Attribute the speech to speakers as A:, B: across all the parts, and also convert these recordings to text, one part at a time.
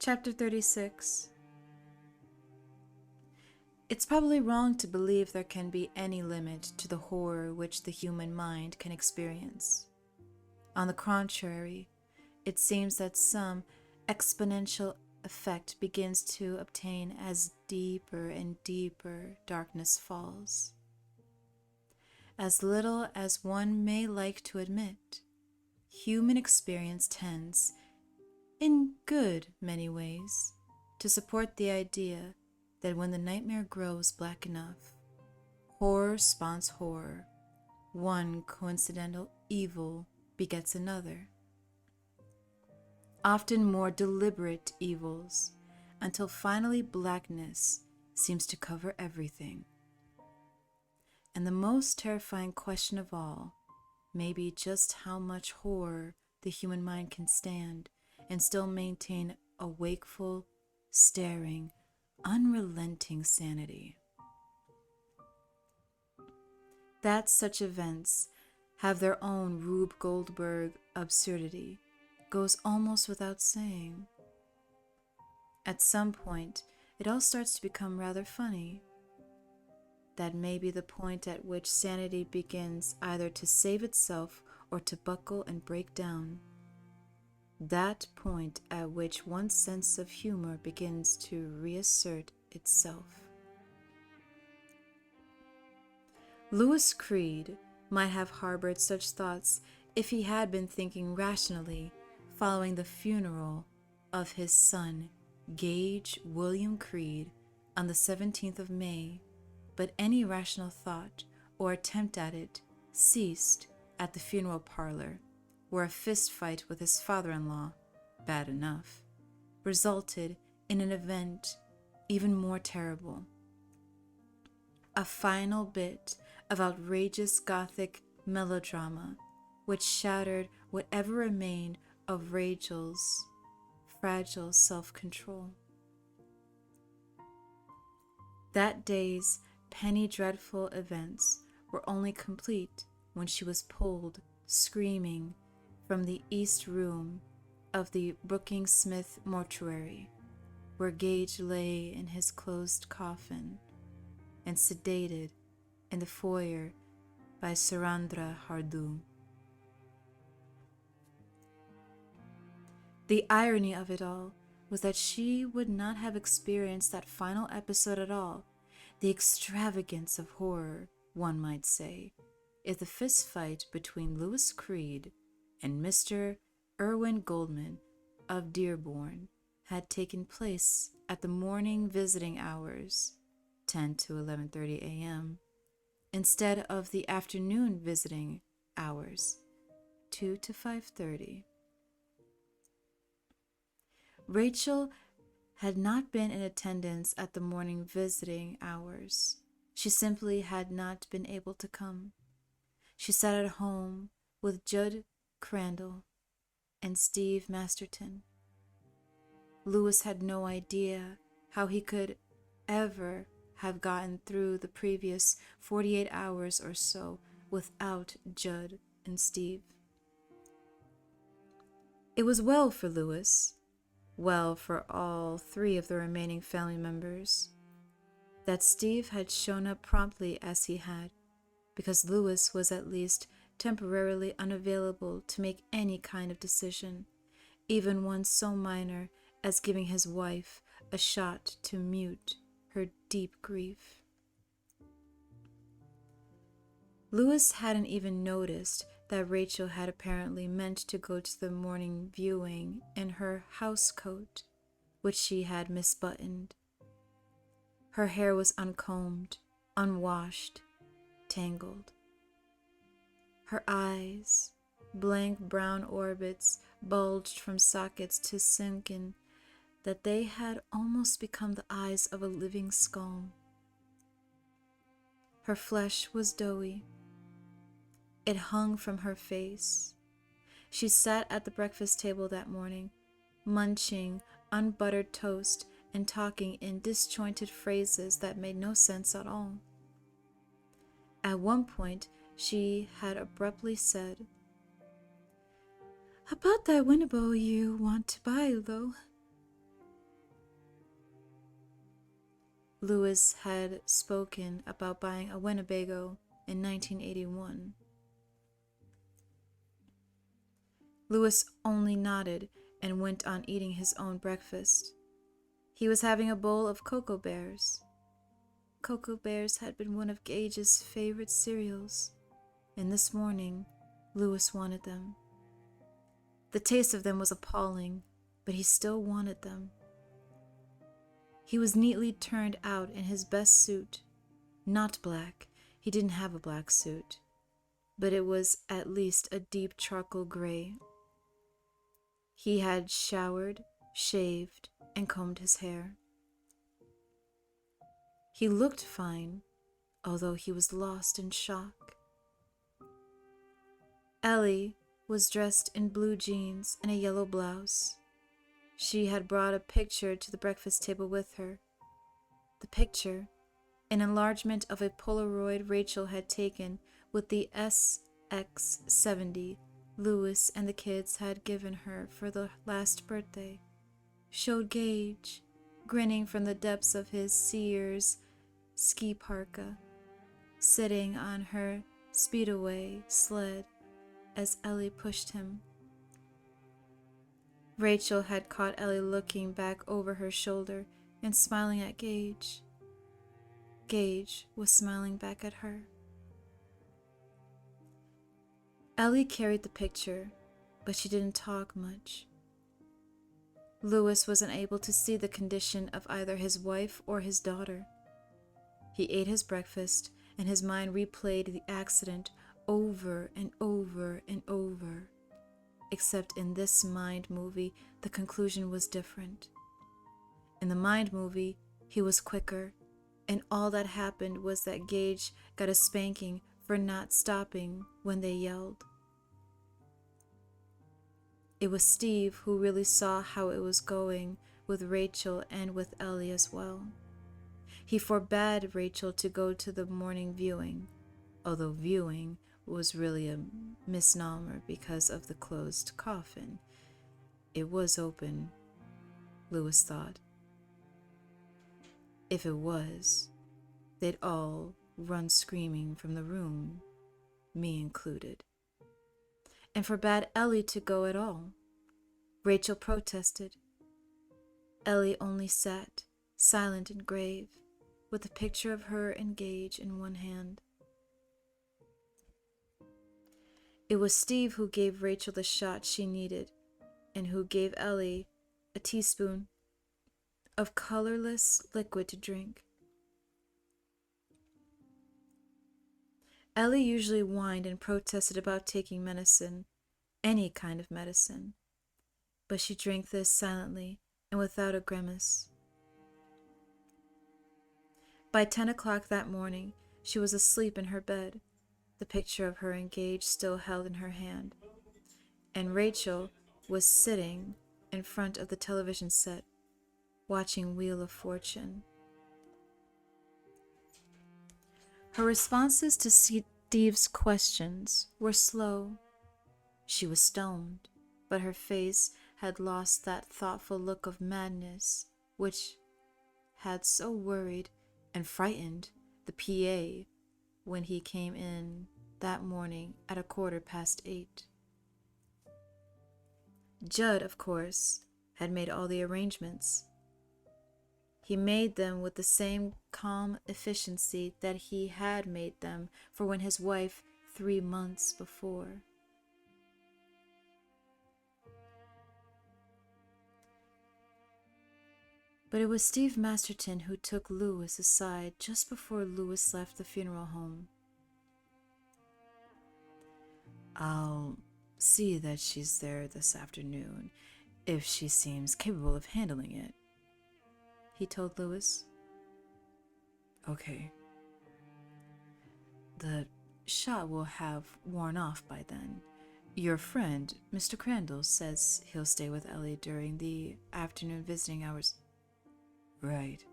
A: Chapter 36. It's probably wrong to believe there can be any limit to the horror which the human mind can experience. On the contrary, it seems that some exponential effect begins to obtain as deeper and deeper darkness falls. As little as one may like to admit, human experience tends, in good many ways, to support the idea that when the nightmare grows black enough, horror spawns horror, one coincidental evil begets another, often more deliberate evils, until finally blackness seems to cover everything. And the most terrifying question of all may be just how much horror the human mind can stand and still maintain a wakeful, staring, unrelenting sanity. That such events have their own Rube Goldberg absurdity goes almost without saying. At some point, it all starts to become rather funny. That may be the point at which sanity begins either to save itself or to buckle and break down. That point at which one's sense of humor begins to reassert itself. Louis Creed might have harbored such thoughts if he had been thinking rationally following the funeral of his son, Gage William Creed, on the 17th of May, but any rational thought or attempt at it ceased at the funeral parlor, where a fist fight with his father-in-law, bad enough, resulted in an event even more terrible. A final bit of outrageous Gothic melodrama which shattered whatever remained of Rachel's fragile self-control. That day's penny dreadful events were only complete when she was pulled, screaming, from the east room of the Brookings-Smith mortuary, where Gage lay in his closed coffin, and sedated in the foyer by 𝘠𝘫𝘫𝘫𝘫𝘫𝘫𝘫𝘫𝘫𝘫𝘫𝘫𝘫𝘫𝘠. The irony of it all was that she would not have experienced that final episode at all, the extravagance of horror, one might say, if the fist fight between Louis Creed and Mr. Irwin Goldman of Dearborn had taken place at the morning visiting hours, 10 to 11:30 a.m., instead of the afternoon visiting hours, 2 to 5:30. Rachel had not been in attendance at the morning visiting hours. She simply had not been able to come. She sat at home with Judd Crandall and Steve Masterton. Louis had no idea how he could ever have gotten through the previous 48 hours or so without Judd and Steve. It was well for Louis, well for all three of the remaining family members, that Steve had shown up promptly as he had, because Louis was at least temporarily unavailable to make any kind of decision, even one so minor as giving his wife a shot to mute her deep grief. Louis hadn't even noticed that Rachel had apparently meant to go to the morning viewing in her house coat, which she had misbuttoned. Her hair was uncombed, unwashed, tangled. Her eyes, blank brown orbits, bulged from sockets to sunken that they had almost become the eyes of a living skull. Her flesh was doughy. It hung from her face. She sat at the breakfast table that morning, munching unbuttered toast and talking in disjointed phrases that made no sense at all. At one point, she had abruptly said, "About that window you want to buy, though." Louis had spoken about buying a Winnebago in 1981. Louis only nodded and went on eating his own breakfast. He was having a bowl of Cocoa Bears. Cocoa Bears had been one of Gage's favorite cereals, and this morning, Louis wanted them. The taste of them was appalling, but he still wanted them. He was neatly turned out in his best suit, not black. He didn't have a black suit, but it was at least a deep charcoal gray. He had showered, shaved, and combed his hair. He looked fine, although he was lost in shock. Ellie was dressed in blue jeans and a yellow blouse. She had brought a picture to the breakfast table with her. The picture, an enlargement of a Polaroid Rachel had taken with the SX70 Louis and the kids had given her for the last birthday, showed Gage, grinning from the depths of his Sears ski parka, sitting on her speedaway sled as Ellie pushed him. Rachel had caught Ellie looking back over her shoulder and smiling at Gage. Gage was smiling back at her. Ellie carried the picture, but she didn't talk much. Louis wasn't able to see the condition of either his wife or his daughter. He ate his breakfast, and his mind replayed the accident over and over and over. Except in this mind movie, the conclusion was different. In the mind movie, he was quicker, and all that happened was that Gage got a spanking for not stopping when they yelled. It was Steve who really saw how it was going with Rachel and with Ellie as well. He forbade Rachel to go to the morning viewing, although viewing was really a misnomer because of the closed coffin. It was open, Louis thought. If it was, they'd all run screaming from the room, me included, and forbade Ellie to go at all. Rachel protested. Ellie only sat, silent and grave, with a picture of her and Gage in one hand. It was Steve who gave Rachel the shot she needed, and who gave Ellie a teaspoon of colorless liquid to drink. Ellie usually whined and protested about taking medicine, any kind of medicine, but she drank this silently and without a grimace. By 10 o'clock that morning, she was asleep in her bed, the picture of her engaged still held in her hand, and Rachel was sitting in front of the television set, watching Wheel of Fortune. Her responses to Steve's questions were slow. She was stoned, but her face had lost that thoughtful look of madness which had so worried and frightened the PA when he came in that morning at 8:15. Judd, of course, had made all the arrangements. He made them with the same calm efficiency that he had made them for when his wife 3 months before. But it was Steve Masterton who took Louis aside just before Louis left the funeral home. "I'll see that she's there this afternoon, if she seems capable of handling it," he told Louis. "Okay. The shot will have worn off by then. Your friend, Mr. Crandall, says he'll stay with Ellie during the afternoon visiting hours." "Right.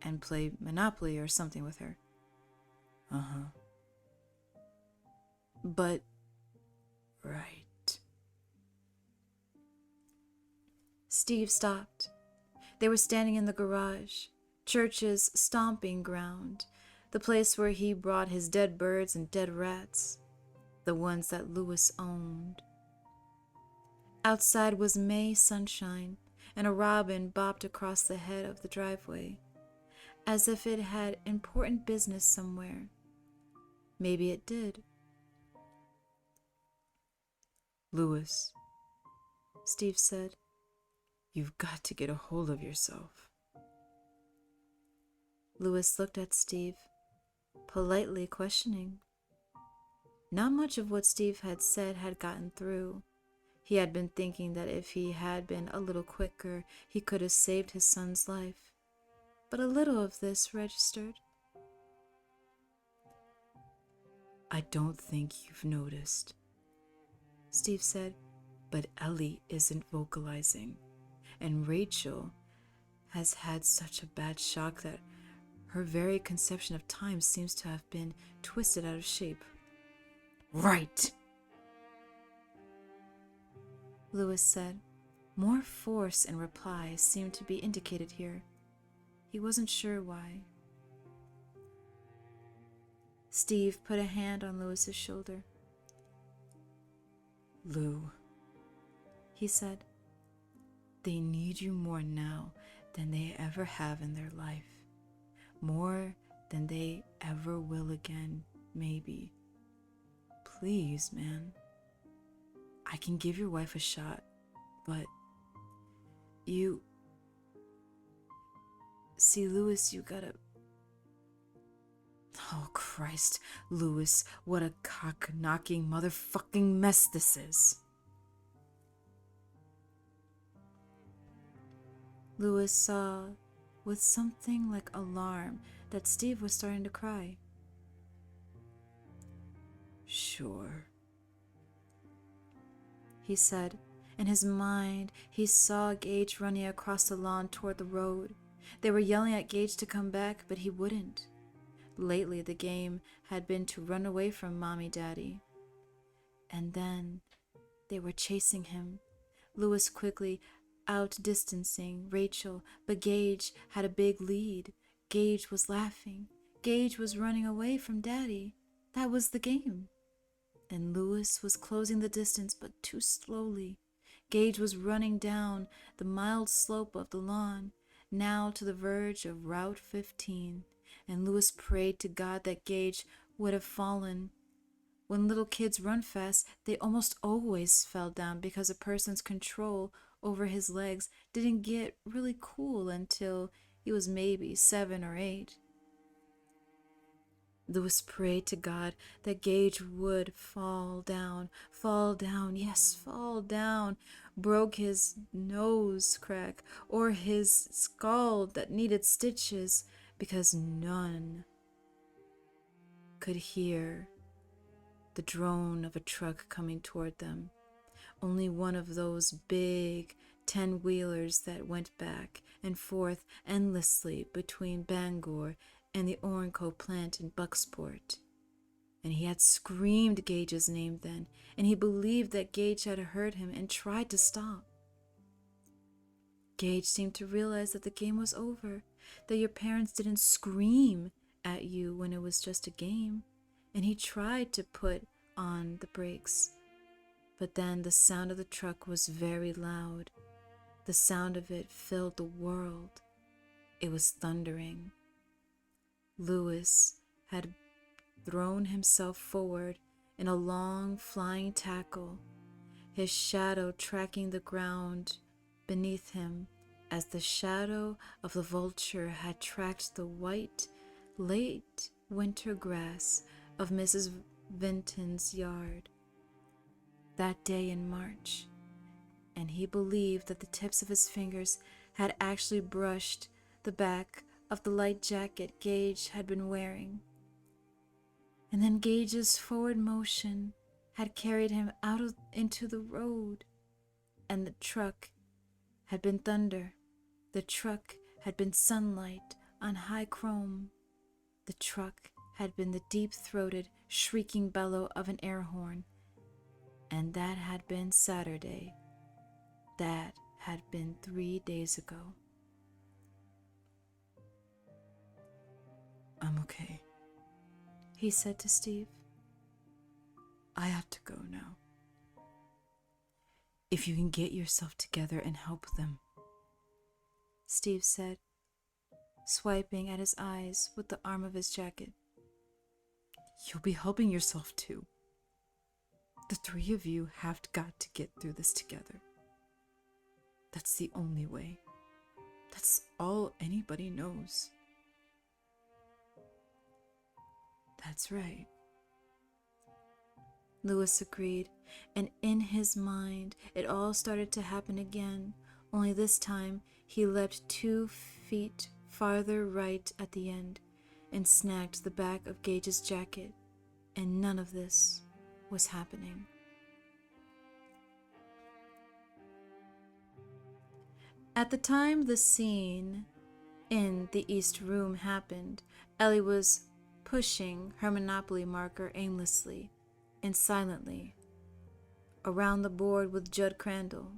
A: And play Monopoly or something with her." "Uh-huh. But..." "Right." Steve stopped. They were standing in the garage, church's stomping ground, the place where he brought his dead birds and dead rats, the ones that Louis owned. Outside was May sunshine, and a robin bopped across the head of the driveway, as if it had important business somewhere. Maybe it did. "Louis," Steve said, "you've got to get a hold of yourself." Louis looked at Steve, politely questioning. Not much of what Steve had said had gotten through. He had been thinking that if he had been a little quicker, he could have saved his son's life. But a little of this registered. "I don't think you've noticed," Steve said, "but Ellie isn't vocalizing, and Rachel has had such a bad shock that her very conception of time seems to have been twisted out of shape." "Right," Louis said. More force in reply seemed to be indicated here. He wasn't sure why. Steve put a hand on Louis's shoulder. "Lou," he said, "they need you more now than they ever have in their life. More than they ever will again, maybe. Please, man. I can give your wife a shot, but you... See, Louis, you gotta..." "Oh, Christ, Louis, what a cock-knocking motherfucking mess this is." Louis saw, with something like alarm, that Steve was starting to cry. "Sure," he said. In his mind, he saw Gage running across the lawn toward the road. They were yelling at Gage to come back, but he wouldn't. Lately, the game had been to run away from Mommy Daddy. And then they were chasing him, Louis quickly outdistancing Rachel, but Gage had a big lead. Gage was laughing. Gage was running away from Daddy. That was the game. And Louis was closing the distance, but too slowly. Gage was running down the mild slope of the lawn, now to the verge of Route 15, and Louis prayed to God that Gage would have fallen. When little kids run fast, they almost always fell down because a person's control over his legs didn't get really cool until he was maybe 7 or 8. Louis prayed to God that Gage would fall down, yes, fall down, broke his nose crack, or his skull that needed stitches, because none could hear the drone of a truck coming toward them. Only one of those big 10-wheelers that went back and forth endlessly between Bangor and the 𝘠𝘠𝘠𝘠 plant in Bucksport. And he had screamed Gage's name then, and he believed that Gage had heard him and tried to stop. Gage seemed to realize that the game was over, that your parents didn't scream at you when it was just a game, and he tried to put on the brakes. But then the sound of the truck was very loud. The sound of it filled the world. It was thundering. Louis had thrown himself forward in a long flying tackle, his shadow tracking the ground beneath him as the shadow of the vulture had tracked the white, late winter grass of Mrs. Vinton's yard that day in March, and he believed that the tips of his fingers had actually brushed the back of the light jacket Gage had been wearing. And then Gage's forward motion had carried him out into the road, and the truck had been thunder. The truck had been sunlight on high chrome. The truck had been the deep-throated, shrieking bellow of an air horn. And that had been Saturday. That had been 3 days ago. I'm okay, he said to Steve. I have to go now. If you can get yourself together and help them, Steve said, swiping at his eyes with the arm of his jacket. You'll be helping yourself too. The three of you have got to get through this together. That's the only way. That's all anybody knows. That's right, Louis agreed, and in his mind it all started to happen again, only this time he leapt 2 feet farther right at the end and snagged the back of Gage's jacket, and none of this was happening. At the time the scene in the East Room happened, Ellie was pushing her Monopoly marker aimlessly and silently around the board with Judd Crandall.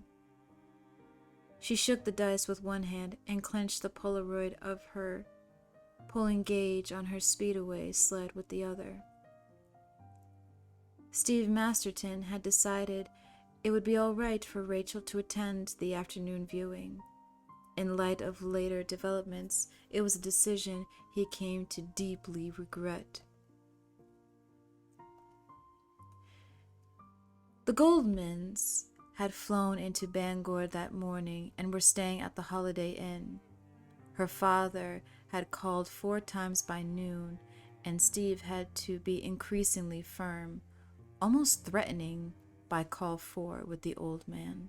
A: She shook the dice with one hand and clenched the Polaroid of her, pulling Gage on her speedaway sled with the other. Steve Masterton had decided it would be all right for Rachel to attend the afternoon viewing. In light of later developments, it was a decision he came to deeply regret. The Goldmans had flown into Bangor that morning and were staying at the Holiday Inn. Her father had called 4 times by noon, and Steve had to be increasingly firm, almost threatening by call 4 with the old man.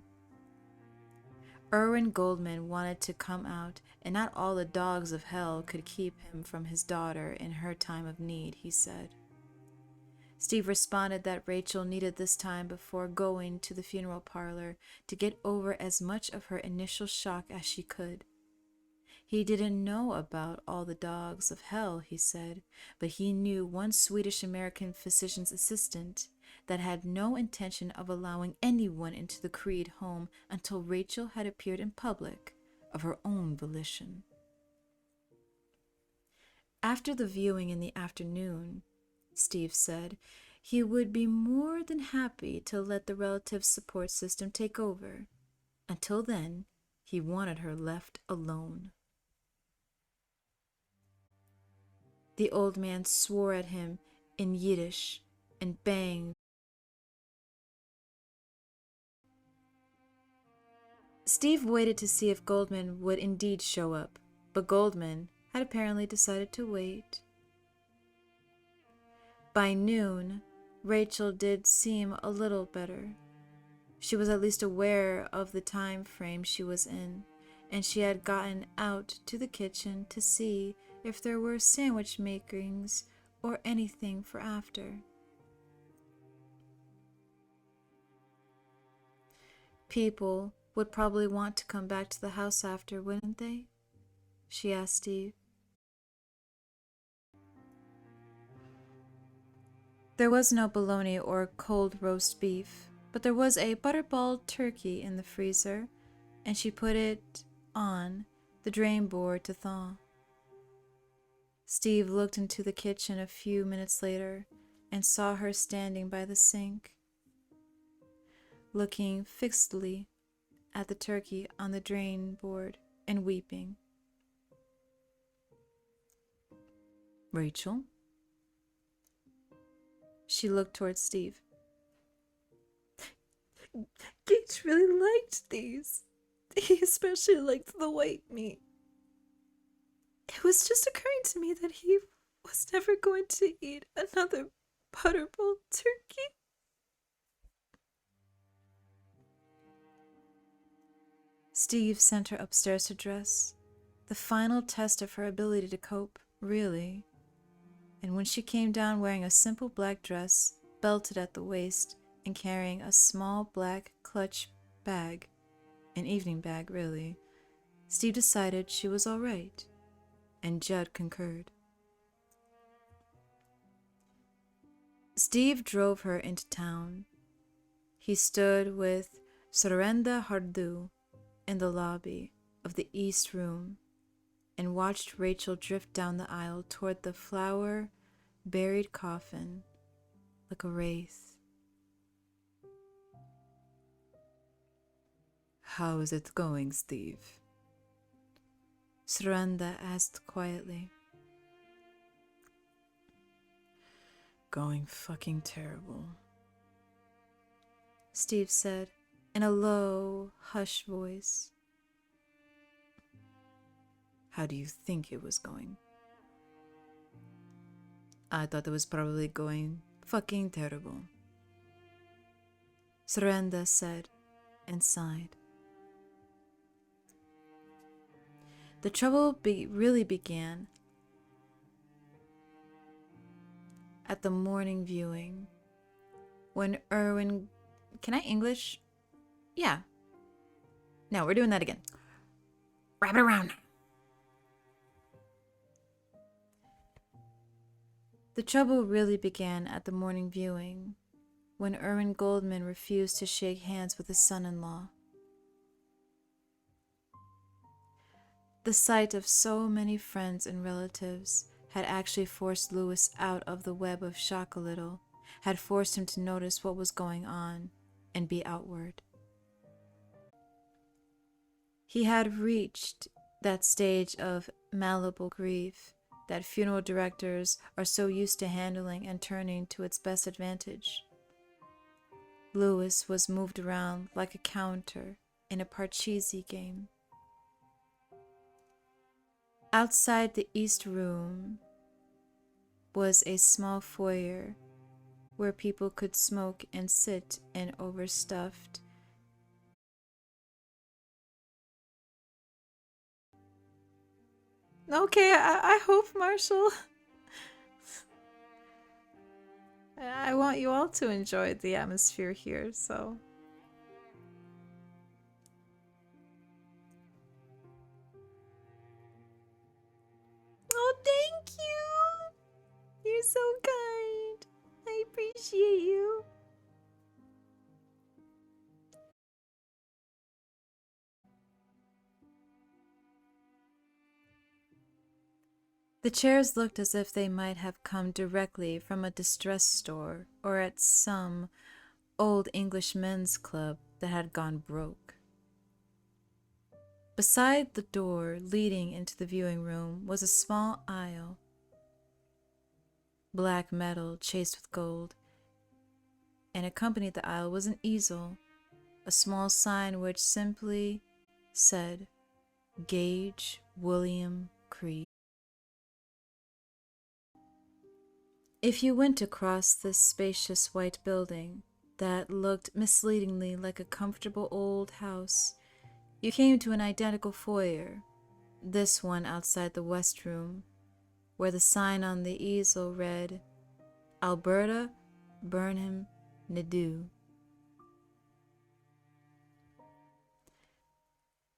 A: Erwin Goldman wanted to come out, and not all the dogs of hell could keep him from his daughter in her time of need, he said. Steve responded that Rachel needed this time before going to the funeral parlor to get over as much of her initial shock as she could. He didn't know about all the dogs of hell, he said, but he knew one Swedish-American physician's assistant that had no intention of allowing anyone into the Creed home until Rachel had appeared in public of her own volition. After the viewing in the afternoon, Steve said, he would be more than happy to let the relative support system take over. Until then, he wanted her left alone. The old man swore at him in Yiddish and banged. Steve waited to see if Goldman would indeed show up, but Goldman had apparently decided to wait. By noon, Rachel did seem a little better. She was at least aware of the time frame she was in, and she had gotten out to the kitchen to see if there were sandwich makings or anything for after. People would probably want to come back to the house after, wouldn't they? She asked Steve. There was no bologna or cold roast beef, but there was a butterball turkey in the freezer, and she put it on the drain board to thaw. Steve looked into the kitchen a few minutes later and saw her standing by the sink, looking fixedly at the turkey on the drain board and weeping. Rachel? She looked towards Steve. Gage really liked these. He especially liked the white meat. It was just occurring to me that he was never going to eat another butterball turkey. Steve sent her upstairs to dress, the final test of her ability to cope, really. And when she came down wearing a simple black dress, belted at the waist, and carrying a small black clutch bag, an evening bag, really, Steve decided she was all right, and Judd concurred. Steve drove her into town. He stood with 𝘠𝘫𝘫𝘫𝘫 in the lobby of the East Room, and watched Rachel drift down the aisle toward the flower-buried coffin like a wraith. "How is it going, Steve?" 𝘠𝘨𝘓𝘵 asked quietly. "Going fucking terrible," Steve said in a low, hushed voice. "How do you think it was going?" "I thought it was probably going fucking terrible," 𝘠𝘨𝘓𝘵 said and sighed. The trouble really began at the morning viewing when Erwin... Can I English? Yeah. No, we're doing that again. Wrap it around. The trouble really began at the morning viewing when Erwin Goldman refused to shake hands with his son-in-law. The sight of so many friends and relatives had actually forced Louis out of the web of shock a little, had forced him to notice what was going on and be outward. He had reached that stage of malleable grief that funeral directors are so used to handling and turning to its best advantage. Louis was moved around like a counter in a Parcheesi game. Outside the East Room was a small foyer where people could smoke and sit in overstuffed Okay, I hope, Marshall. I want you all to enjoy the atmosphere here, so. Oh, thank you! You're so kind. I appreciate you. The chairs looked as if they might have come directly from a distress store or at some old English men's club that had gone broke. Beside the door leading into the viewing room was a small aisle, black metal chased with gold, and accompanied the aisle was an easel, a small sign which simply said, Gage William Creed. If you went across this spacious white building that looked misleadingly like a comfortable old house, you came to an identical foyer, this one outside the West Room, where the sign on the easel read, Alberta Burnham Nadeau.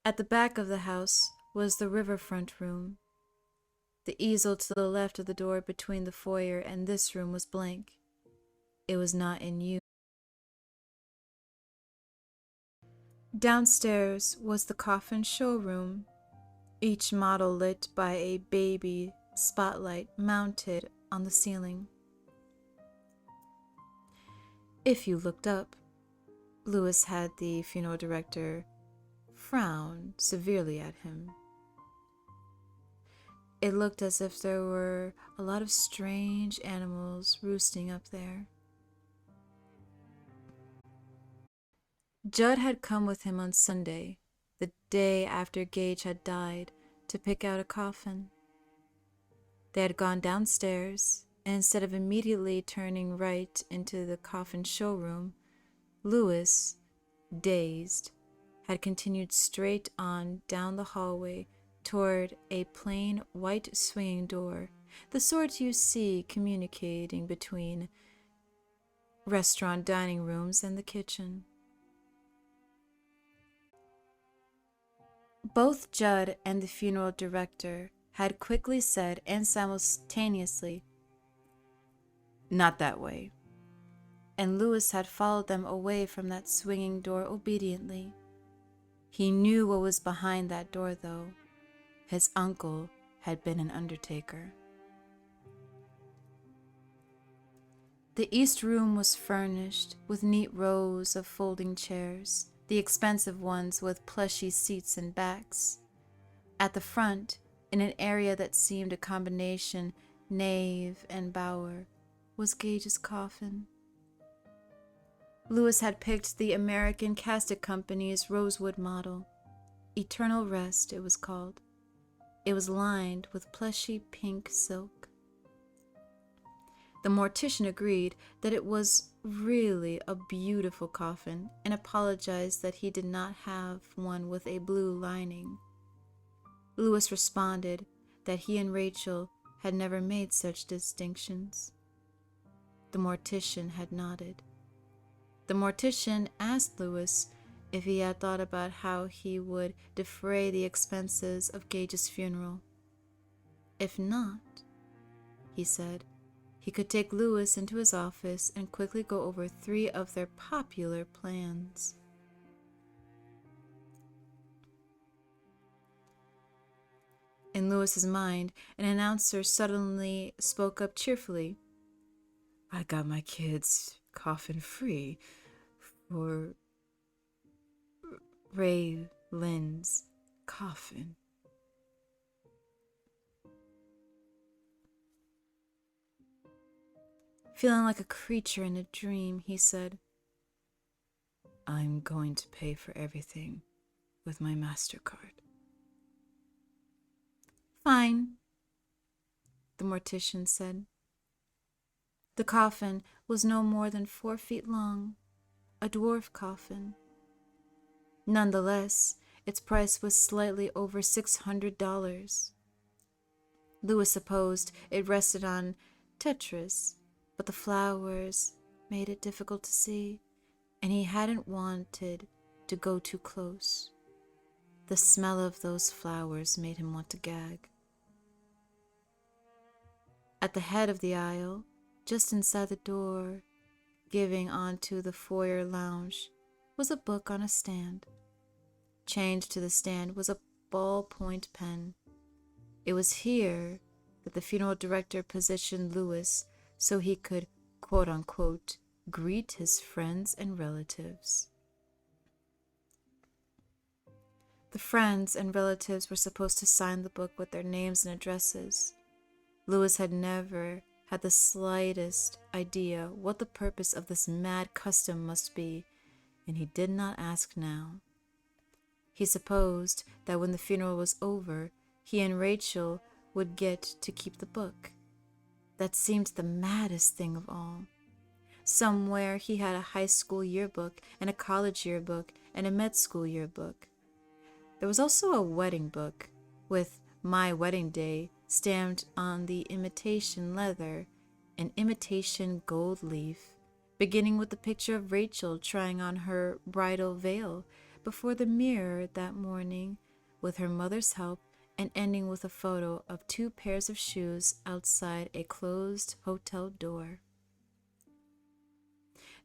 A: At the back of the house was the riverfront room. The easel to the left of the door between the foyer and this room was blank. It was not in use. Downstairs was the coffin showroom, each model lit by a baby spotlight mounted on the ceiling. If you looked up, Louis had the funeral director frown severely at him. It looked as if there were a lot of strange animals roosting up there. Judd had come with him on Sunday, the day after Gage had died, to pick out a coffin. They had gone downstairs, and instead of immediately turning right into the coffin showroom, Louis, dazed, had continued straight on down the hallway toward a plain white swinging door, the sort you see communicating between restaurant dining rooms and the kitchen. Both Judd and the funeral director had quickly said and simultaneously, "Not that way," and Louis had followed them away from that swinging door obediently. He knew what was behind that door, though. His uncle had been an undertaker. The east room was furnished with neat rows of folding chairs, the expensive ones with plushy seats and backs. At the front, in an area that seemed a combination nave and bower, was Gage's coffin. Lewis had picked the American Casket Company's rosewood model. Eternal Rest, it was called. It was lined with plushy pink silk. The mortician agreed that it was really a beautiful coffin and apologized that he did not have one with a blue lining. Lewis responded that he and Rachel had never made such distinctions. The mortician had nodded. The mortician asked Lewis if he had thought about how he would defray the expenses of Gage's funeral. If not, he said, he could take Lewis into his office and quickly go over 3 of their popular plans. In Lewis's mind, an announcer suddenly spoke up cheerfully. "I got my kid's coffin free for Ray Lynn's coffin." Feeling like a creature in a dream, he said, "I'm going to pay for everything with my MasterCard." "Fine," the mortician said. The coffin was no more than 4 feet long, a dwarf coffin. Nonetheless, its price was slightly over $600. Lewis supposed it rested on Tetris, but the flowers made it difficult to see, and he hadn't wanted to go too close. The smell of those flowers made him want to gag. At the head of the aisle, just inside the door giving onto the foyer lounge, was a book on a stand. Chained to the stand was a ballpoint pen. It was here that the funeral director positioned Lewis so he could, quote-unquote, greet his friends and relatives. The friends and relatives were supposed to sign the book with their names and addresses. Lewis had never had the slightest idea what the purpose of this mad custom must be, and he did not ask now. He supposed that when the funeral was over, he and Rachel would get to keep the book. That seemed the maddest thing of all. Somewhere he had a high school yearbook and a college yearbook and a med school yearbook. There was also a wedding book with "My Wedding Day" stamped on the imitation leather, an imitation gold leaf, beginning with the picture of Rachel trying on her bridal veil before the mirror that morning with her mother's help, and ending with a photo of 2 pairs of shoes outside a closed hotel door.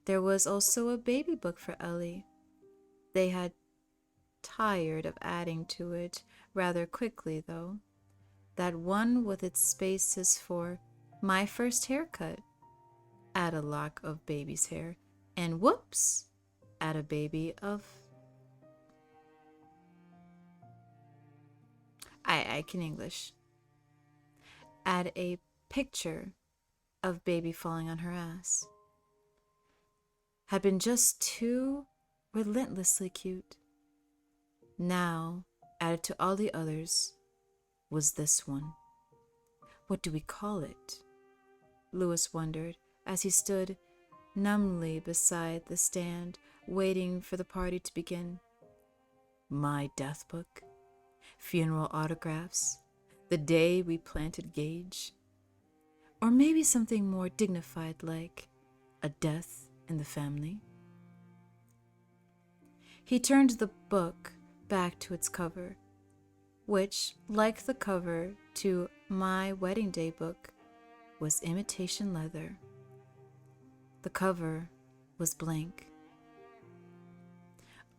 A: There was also a baby book for Ellie. They had tired of adding to it rather quickly, though. That one with its spaces for "My First Haircut," add a lock of baby's hair, and whoops, add a baby of... I can English. Add a picture of baby falling on her ass. Had been just too relentlessly cute. Now, added to all the others, was this one. What do we call it? Lewis wondered as he stood numbly beside the stand, waiting for the party to begin. My death book? Funeral autographs? The day we planted Gage? Or maybe something more dignified like a death in the family? He turned the book back to its cover, which, like the cover to My Wedding Day book, was imitation leather. The cover was blank.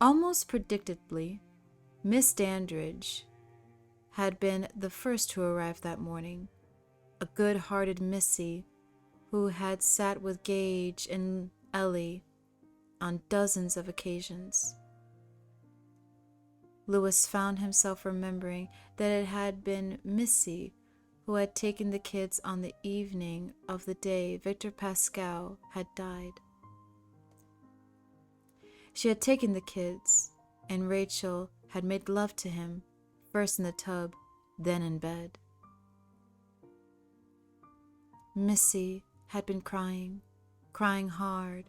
A: Almost predictably, Miss Dandridge had been the first to arrive that morning, a good-hearted Missy who had sat with Gage and Ellie on dozens of occasions. Louis found himself remembering that it had been Missy who had taken the kids on the evening of the day Victor Pascal had died. She had taken the kids, and Rachel had made love to him, first in the tub, then in bed. Missy had been crying hard,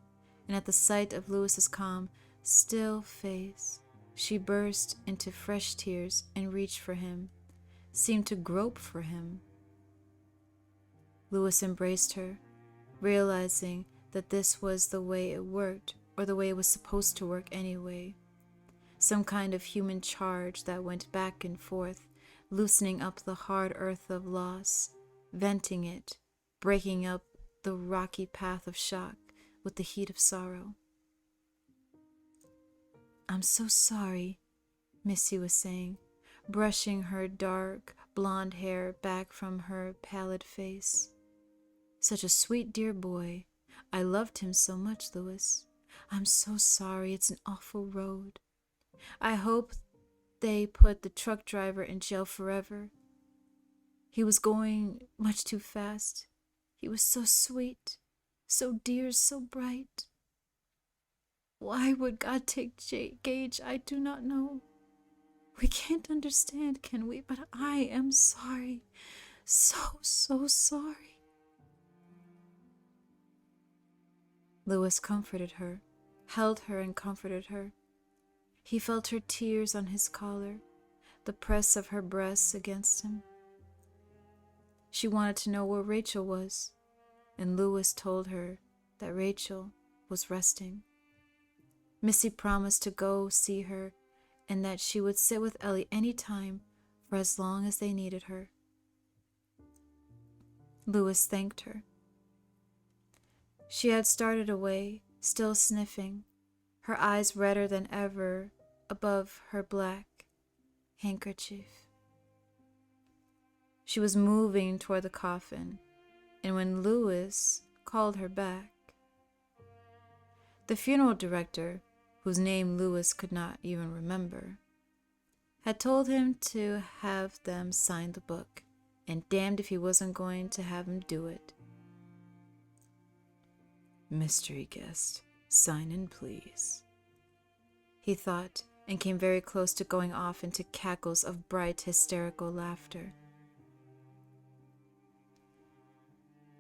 A: and at the sight of Louis's calm, still face, she burst into fresh tears and reached for him, seemed to grope for him. Louis embraced her, realizing that this was the way it worked, or the way it was supposed to work anyway. Some kind of human charge that went back and forth, loosening up the hard earth of loss, venting it, breaking up the rocky path of shock with the heat of sorrow. "I'm so sorry," Missy was saying, brushing her dark blonde hair back from her pallid face. "Such a sweet, dear boy. I loved him so much, Louis. I'm so sorry. It's an awful road. I hope they put the truck driver in jail forever. He was going much too fast. He was so sweet, so dear, so bright. Why would God take Gage? I do not know. We can't understand, can we? But I am sorry. So sorry." Louis comforted her, held her and comforted her. He felt her tears on his collar, the press of her breasts against him. She wanted to know where Rachel was, and Louis told her that Rachel was resting. Missy promised to go see her and that she would sit with Ellie any time for as long as they needed her. Louis thanked her. She had started away, still sniffing, her eyes redder than ever above her black handkerchief. She was moving toward the coffin, and when Louis called her back, the funeral director, whose name Louis could not even remember, had told him to have them sign the book, and damned if he wasn't going to have him do it. "Mystery guest, sign in, please," he thought, and came very close to going off into cackles of bright, hysterical laughter.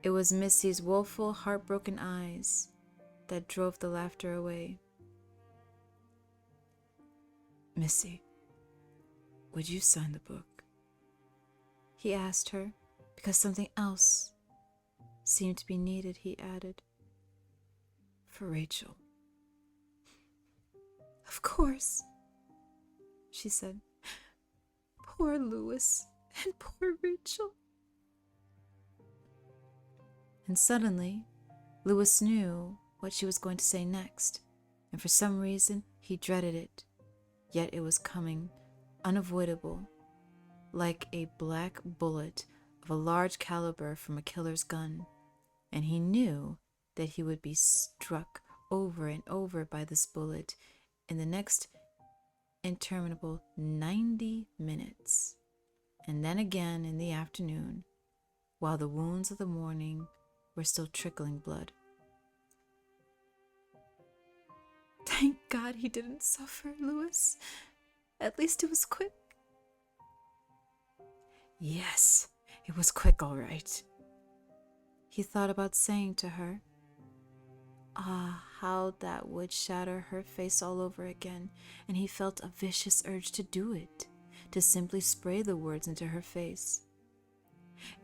A: It was Missy's woeful, heartbroken eyes that drove the laughter away. "Missy, would you sign the book?" he asked her, because something else seemed to be needed, he added. "For Rachel." "Of course," she said. "Poor Louis and poor Rachel." And suddenly, Louis knew what she was going to say next, and for some reason he dreaded it. Yet it was coming, unavoidable, like a black bullet of a large caliber from a killer's gun, and he knew that he would be struck over and over by this bullet in the next interminable 90 minutes, and then again in the afternoon, while the wounds of the morning were still trickling blood. "Thank God he didn't suffer, Louis. At least it was quick." "Yes, it was quick, all right," he thought about saying to her. Ah, how that would shatter her face all over again, and he felt a vicious urge to do it, to simply spray the words into her face.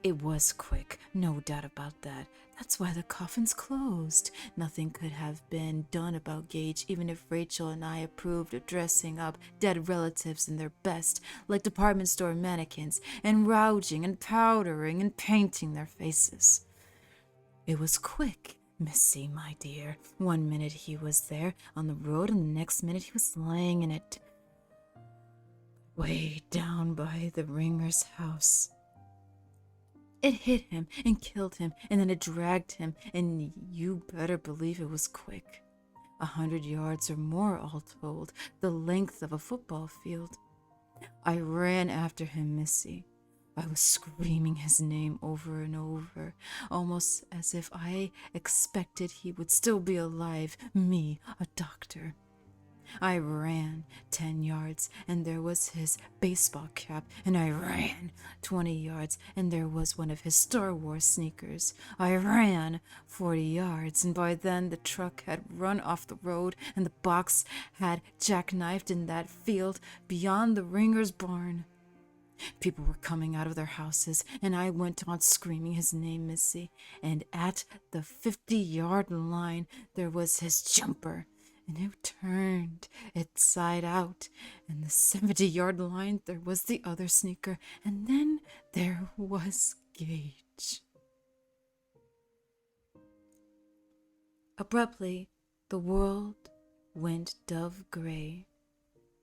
A: "It was quick, no doubt about that. That's why the coffin's closed. Nothing could have been done about Gage, even if Rachel and I approved of dressing up dead relatives in their best, like department store mannequins, and rouging and powdering and painting their faces. It was quick, Missy, my dear. 1 minute he was there on the road, and the next minute he was laying in it. way down by the ringer's house. It hit him and killed him, and then it dragged him, and you better believe it was quick. 100 yards or more all told, the length of a football field. I ran after him, Missy. I was screaming his name over and over, almost as if I expected he would still be alive, me, a doctor. I ran 10 yards, and there was his baseball cap, and I ran 20 yards, and there was one of his Star Wars sneakers. I ran 40 yards, and by then the truck had run off the road, and the box had jackknifed in that field beyond the ringer's barn. People were coming out of their houses, and I went on screaming his name, Missy, and at the 50-yard line there was his jumper, and it turned inside out, and the 70-yard line there was the other sneaker, and then there was Gage. Abruptly, the world went dove gray.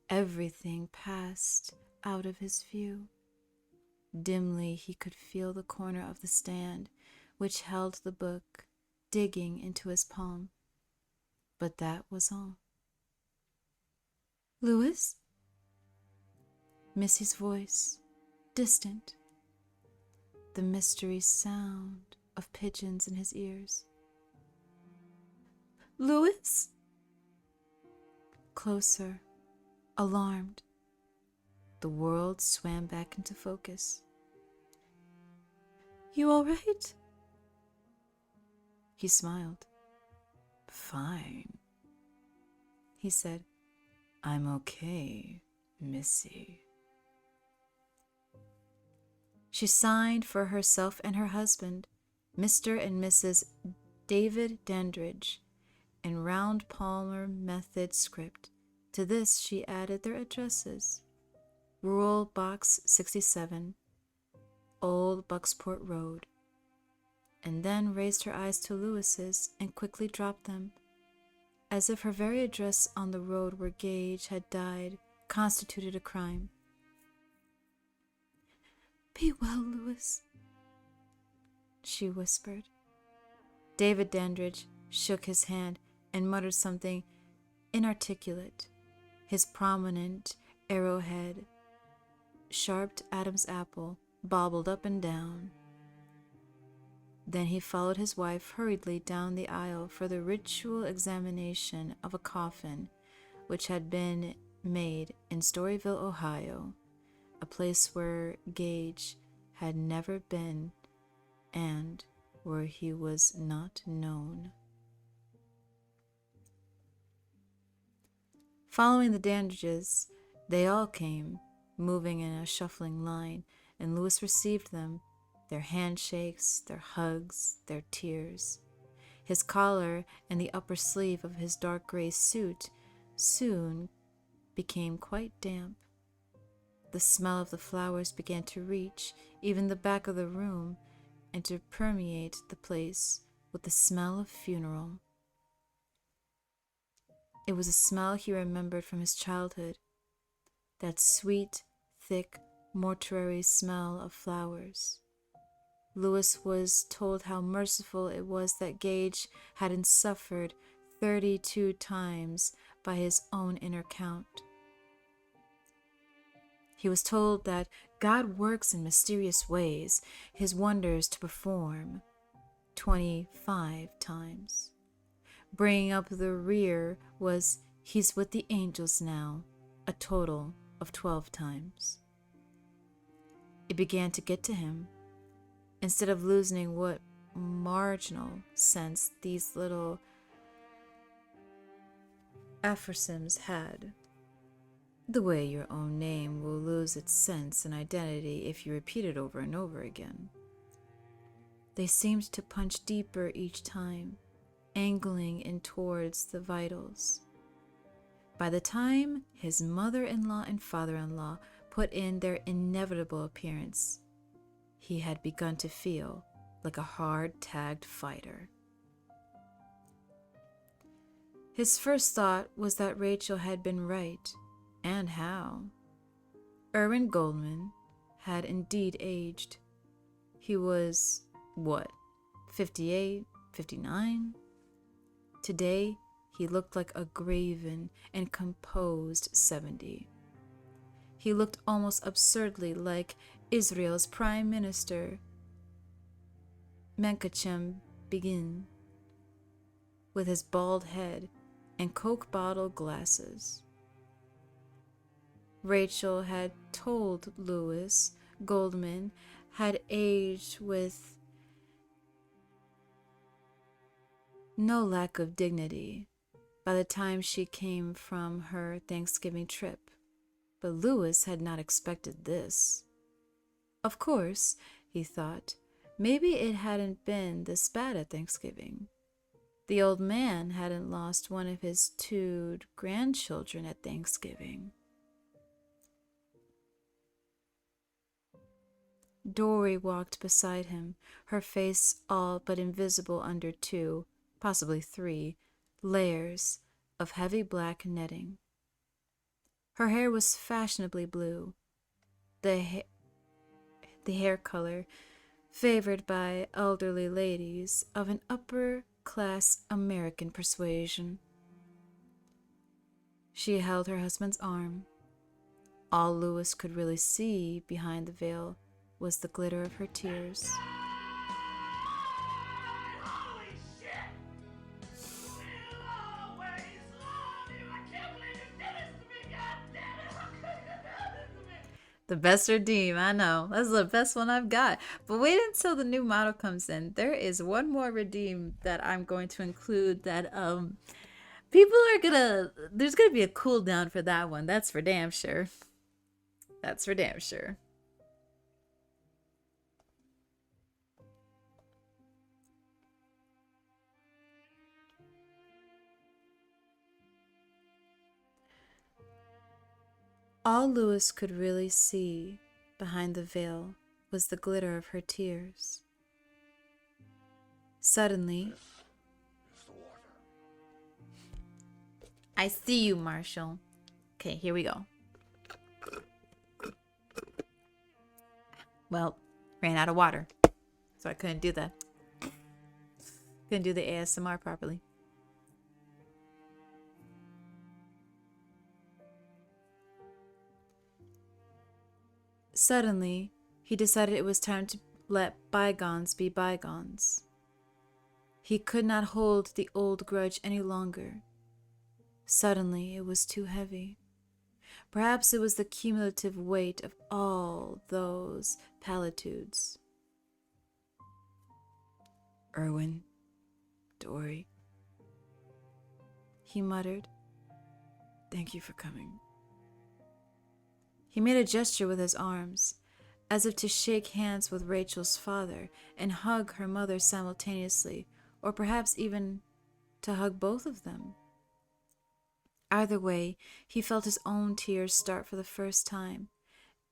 A: Everything passed out of his view. Dimly he could feel the corner of the stand which held the book digging into his palm. But that was all. "Louis?" Missy's voice, distant, the mystery sound of pigeons in his ears. "Louis?" Closer, alarmed. The world swam back into focus. "You all right?" He smiled. "Fine," he said. "I'm okay, Missy." She signed for herself and her husband, Mr. and Mrs. David Dandridge, in round Palmer method script. To this she added their addresses: Rural Box 67, Old Bucksport Road, and then raised her eyes to Louis's and quickly dropped them, as if her very address on the road where Gage had died constituted a crime. "Be well, Louis," she whispered. David Dandridge shook his hand and muttered something inarticulate. His prominent arrowhead, sharp Adam's apple, bobbled up and down. Then he followed his wife hurriedly down the aisle for the ritual examination of a coffin which had been made in Storyville, Ohio, a place where Gage had never been and where he was not known. Following the Dandridges, they all came, moving in a shuffling line, and Louis received them, their handshakes, their hugs, their tears. His collar and the upper sleeve of his dark gray suit soon became quite damp. The smell of the flowers began to reach even the back of the room and to permeate the place with the smell of funeral. It was a smell he remembered from his childhood, that sweet, thick, mortuary smell of flowers. Louis was told how merciful it was that Gage hadn't suffered 32 times by his own inner count. He was told that God works in mysterious ways, his wonders to perform 25 times. Bringing up the rear was he's with the angels now, a total of 12 times. It began to get to him. Instead of losing what marginal sense these little aphorisms had, the way your own name will lose its sense and identity if you repeat it over and over again. They seemed to punch deeper each time, angling in towards the vitals. By the time his mother-in-law and father-in-law put in their inevitable appearance, he had begun to feel like a hard-tagged fighter. His first thought was that Rachel had been right, and how. Erwin Goldman had indeed aged. He was, what, 58, 59? Today, he looked like a graven and composed 70. He looked almost absurdly like Israel's Prime Minister, 𝘠𝘕𝘠𝘕𝘠, with his bald head and Coke bottle glasses. Rachel had told Louis Goldman had aged with no lack of dignity by the time she came from her Thanksgiving trip, but Louis had not expected this. Of course, he thought, maybe it hadn't been this bad at Thanksgiving. The old man hadn't lost one of his 2 grandchildren at Thanksgiving. Dory walked beside him, her face all but invisible under 2, possibly 3, layers of heavy black netting. Her hair was fashionably blue, the hair color favored by elderly ladies of an upper-class American persuasion. She held her husband's arm. All Louis could really see behind the veil was the glitter of her tears.
B: Holy shit! We'll always love you. I can't believe you did this to me. God damn it! How could you do this to me?
A: The best redeem, I know. That's the best one I've got. But wait until the new model comes in. There is one more redeem that I'm going to include that people are gonna, there's gonna be a cooldown for that one. That's for damn sure. That's for damn sure. All Louis could really see behind the veil was the glitter of her tears. Suddenly, I see you, Marshall. Okay, here we go. Well, ran out of water, so I couldn't do that. Couldn't do the ASMR properly. Suddenly, he decided it was time to let bygones be bygones. He could not hold the old grudge any longer. Suddenly, it was too heavy. Perhaps it was the cumulative weight of all those platitudes. Erwin, Dory, he muttered, "Thank you for coming." He made a gesture with his arms, as if to shake hands with Rachel's father and hug her mother simultaneously, or perhaps even to hug both of them. Either way, he felt his own tears start for the first time,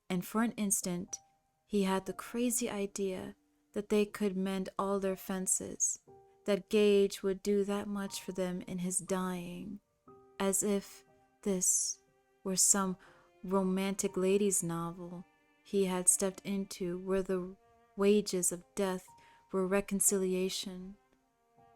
A: and for an instant, he had the crazy idea that they could mend all their fences, that Gage would do that much for them in his dying, as if this were some romantic ladies' novel he had stepped into, where the wages of death were reconciliation,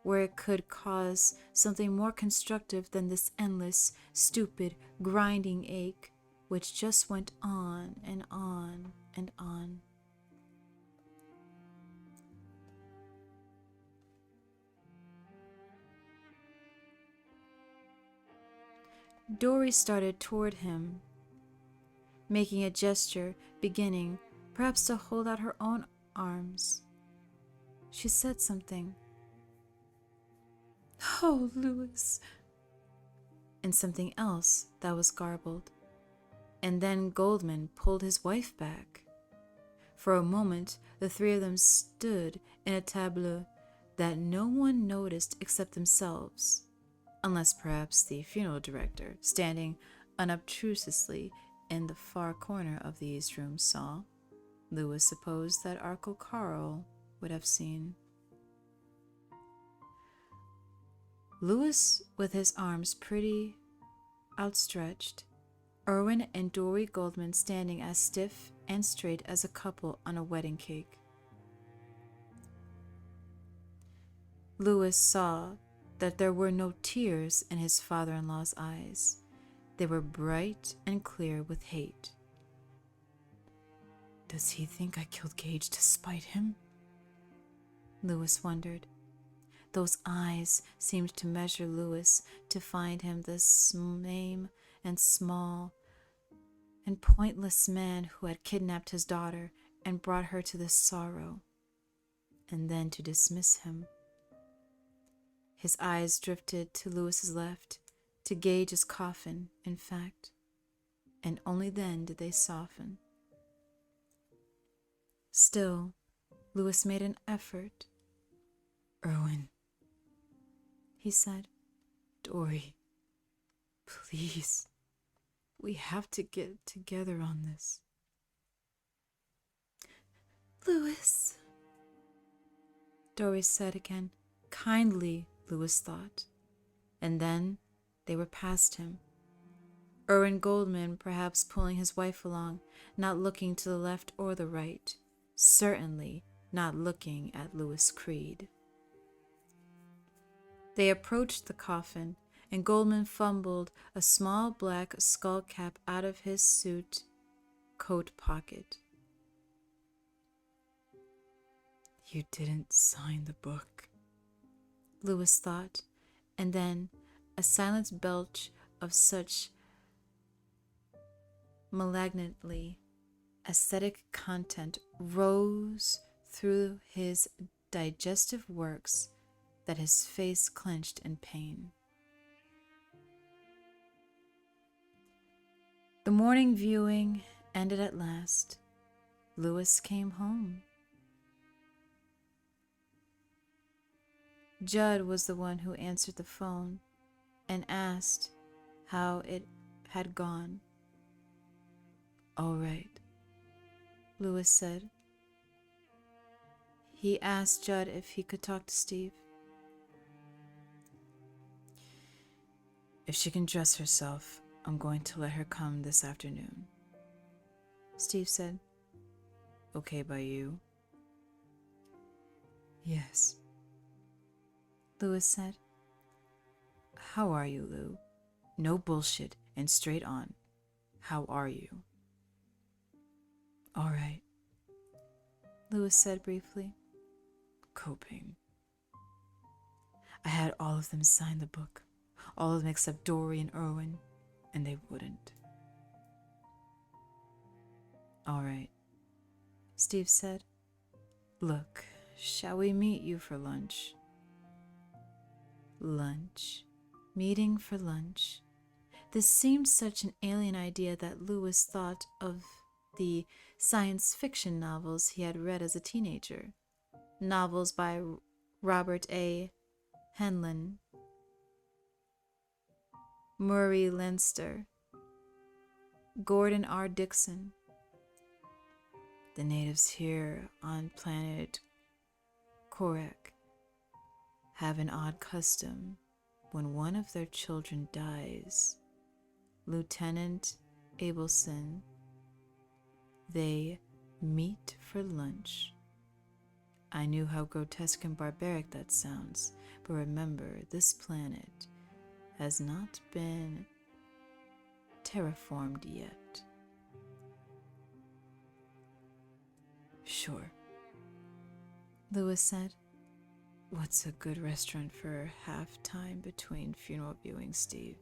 A: where it could cause something more constructive than this endless, stupid, grinding ache, which just went on and on and on. Dory started toward him, making a gesture, beginning, perhaps, to hold out her own arms. She said something. "Oh, Louis," and something else that was garbled. And then Goldman pulled his wife back. For a moment, the 3 of them stood in a tableau that no one noticed except themselves, unless perhaps the funeral director, standing unobtrusively in the far corner of the East Room, saw. Louis supposed that Uncle Carl would have seen. Louis, with his arms pretty outstretched, 𝘕𝘏 and Dory Goldman standing as stiff and straight as a couple on a wedding cake. Louis saw that there were no tears in his father-in-law's eyes. They were bright and clear with hate. Does he think I killed Gage to spite him? Louis wondered. Those eyes seemed to measure Louis, to find him the same and small and pointless man who had kidnapped his daughter and brought her to this sorrow, and then to dismiss him. His eyes drifted to Louis's left, to Gage's coffin, in fact, and only then did they soften. Still, Louis made an effort. Erwin, he said, Dory, please, we have to get together on this. Louis, Dory said again, kindly, Louis thought, and then they were past him. Erwin Goldman perhaps pulling his wife along, not looking to the left or the right, certainly not looking at Louis Creed. They approached the coffin, and Goldman fumbled a small black skull cap out of his suit coat pocket. You didn't sign the book, Louis thought, and then a silent belch of such malignantly aesthetic content rose through his digestive works that his face clenched in pain. The morning viewing ended at last. Louis came home. Judd was the one who answered the phone and asked how it had gone. All right, Louis said. He asked Judd if he could talk to Steve. If she can dress herself, I'm going to let her come this afternoon. Steve said. Okay by you? Yes. Louis said. How are you, Lou? No bullshit and straight on. How are you? All right, Louis said briefly. Coping. I had all of them sign the book, all of them except Dory and Erwin, and they wouldn't. All right, Steve said. Look, shall we meet you for lunch? Lunch. Meeting for lunch. This seemed such an alien idea that Louis thought of the science fiction novels he had read as a teenager. Novels by Robert A. Heinlein, Murray Leinster, Gordon R. Dixon. The natives here on planet Korak have an odd custom. When one of their children dies, Lieutenant Abelson, they meet for lunch. I knew how grotesque and barbaric that sounds, but remember, this planet has not been terraformed yet. Sure, Louis said. What's a good restaurant for halftime between funeral viewings, Steve?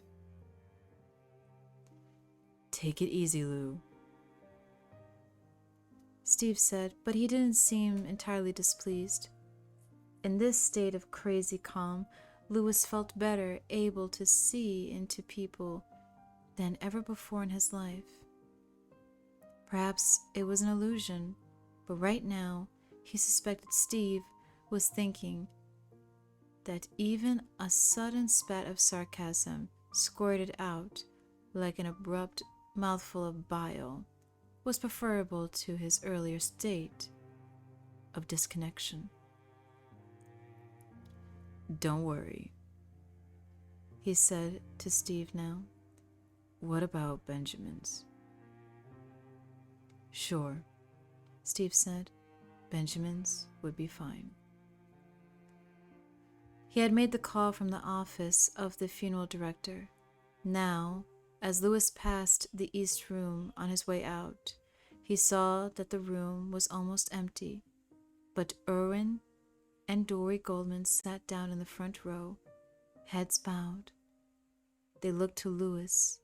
A: Take it easy, Lou, Steve said, but he didn't seem entirely displeased. In this state of crazy calm, Louis felt better able to see into people than ever before in his life. Perhaps it was an illusion, but right now he suspected Steve was thinking that even a sudden spat of sarcasm squirted out like an abrupt mouthful of bile was preferable to his earlier state of disconnection. Don't worry, he said to Steve now. What about Benjamin's? Sure, Steve said. Benjamin's would be fine. He had made the call from the office of the funeral director. Now, as Louis passed the east room on his way out, he saw that the room was almost empty, but Erwin and Dory Goldman sat down in the front row, heads bowed. They looked to Louis